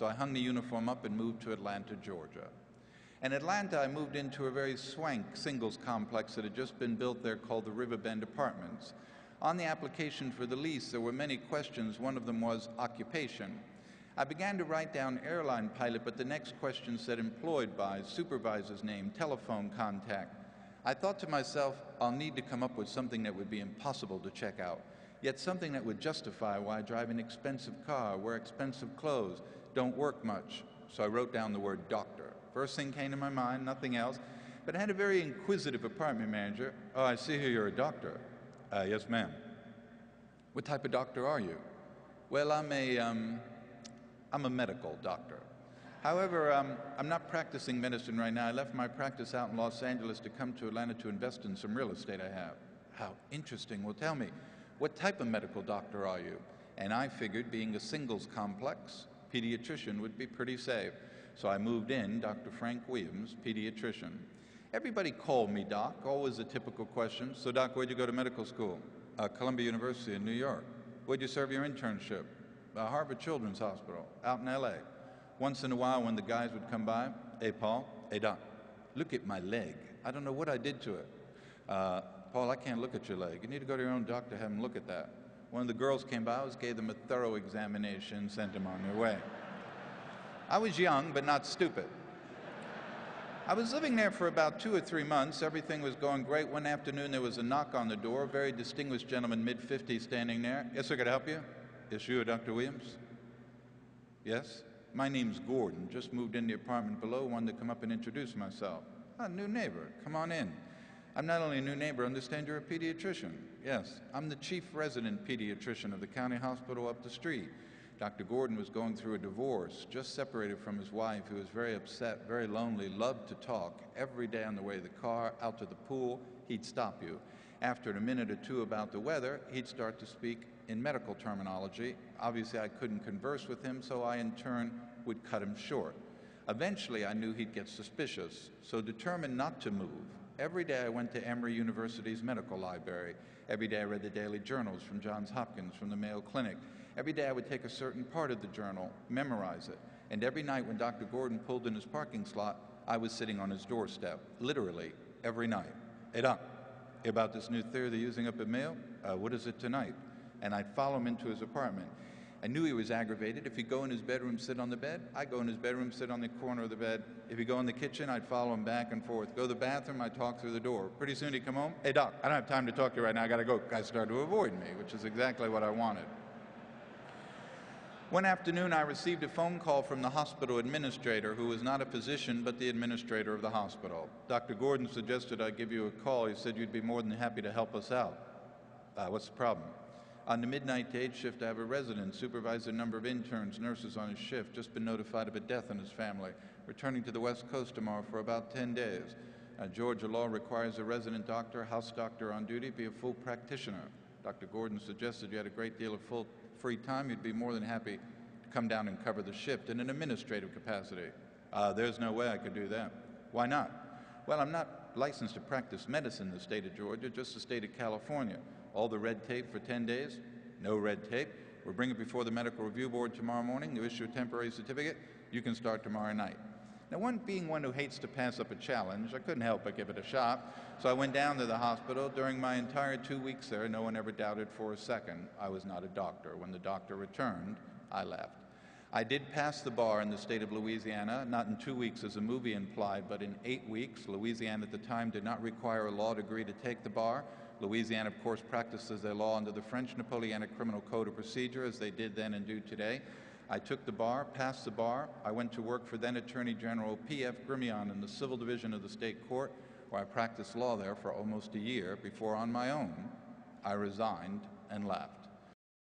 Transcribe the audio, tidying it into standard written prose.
So I hung the uniform up and moved to Atlanta, Georgia. In Atlanta, I moved into a very swank singles complex that had just been built there called the Riverbend Apartments. On the application for the lease, there were many questions. One of them was occupation. I began to write down airline pilot, but the next question said employed by, supervisor's name, telephone contact. I thought to myself, I'll need to come up with something that would be impossible to check out, yet something that would justify why I drive an expensive car, wear expensive clothes, don't work much. So I wrote down the word doctor. First thing came to my mind, nothing else, but I had a very inquisitive apartment manager. Oh, I see here you're a doctor. Yes, ma'am. What type of doctor are you? Well, I'm a medical doctor. However, I'm not practicing medicine right now. I left my practice out in Los Angeles to come to Atlanta to invest in some real estate I have. How interesting. Well, tell me, what type of medical doctor are you? And I figured being a singles complex, pediatrician would be pretty safe. So I moved in, Dr. Frank Williams, pediatrician. Everybody called me Doc, always a typical question. So Doc, where'd you go to medical school? Columbia University in New York. Where'd you serve your internship? Harvard Children's Hospital, out in LA. Once in a while when the guys would come by, hey Paul, hey Doc, look at my leg. I don't know what I did to it. Paul, I can't look at your leg. You need to go to your own doctor, have him look at that. One of the girls came by, I always gave them a thorough examination, sent them on their way. I was young, but not stupid. I was living there for about 2 or 3 months. Everything was going great. One afternoon, there was a knock on the door. A very distinguished gentleman, mid-50s, standing there. Yes, sir, can I help you? Yes, you, Dr. Williams? Yes? My name's Gordon. Just moved in the apartment below. Wanted to come up and introduce myself. A new neighbor. Come on in. I'm not only a new neighbor, understand you're a pediatrician. Yes, I'm the chief resident pediatrician of the county hospital up the street. Dr. Gordon was going through a divorce, just separated from his wife, who was very upset, very lonely, loved to talk. Every day on the way to the car, out to the pool, he'd stop you. After a minute or two about the weather, he'd start to speak in medical terminology. Obviously, I couldn't converse with him, so I, in turn, would cut him short. Eventually, I knew he'd get suspicious, so determined not to move. Every day I went to Emory University's medical library. Every day I read the daily journals from Johns Hopkins, from the Mayo Clinic. Every day I would take a certain part of the journal, memorize it. And every night when Dr. Gordon pulled in his parking slot, I was sitting on his doorstep, literally every night. Hey, Doc, about this new theory they're using up at Mayo? What is it tonight? And I'd follow him into his apartment. I knew he was aggravated. If he'd go in his bedroom, sit on the bed, I'd go in his bedroom, sit on the corner of the bed. If he'd go in the kitchen, I'd follow him back and forth. Go to the bathroom, I'd talk through the door. Pretty soon he'd come home. Hey, Doc, I don't have time to talk to you right now. I got to go. Guys started to avoid me, which is exactly what I wanted. One afternoon, I received a phone call from the hospital administrator, who was not a physician, but the administrator of the hospital. Dr. Gordon suggested I give you a call. He said you'd be more than happy to help us out. What's the problem? On the midnight to 8 shift, I have a resident, supervise a number of interns, nurses on his shift, just been notified of a death in his family, returning to the West Coast tomorrow for about 10 days. Georgia law requires a resident doctor, house doctor on duty, be a full practitioner. Dr. Gordon suggested you had a great deal of full free time. You'd be more than happy to come down and cover the shift in an administrative capacity. There's no way I could do that. Why not? Well, I'm not licensed to practice medicine in the state of Georgia, just the state of California. All the red tape for 10 days, no red tape. We'll bring it before the medical review board tomorrow morning. You issue a temporary certificate. You can start tomorrow night. Now, being one who hates to pass up a challenge, I couldn't help but give it a shot. So I went down to the hospital. During my entire 2 weeks there, no one ever doubted for a second I was not a doctor. When the doctor returned, I left. I did pass the bar in the state of Louisiana, not in 2 weeks as the movie implied, but in 8 weeks. Louisiana at the time did not require a law degree to take the bar. Louisiana, of course, practices their law under the French Napoleonic Criminal Code of Procedure, as they did then and do today. I took the bar, passed the bar. I went to work for then Attorney General P.F. Grimion in the Civil Division of the State Court, where I practiced law there for almost a year before, on my own, I resigned and left.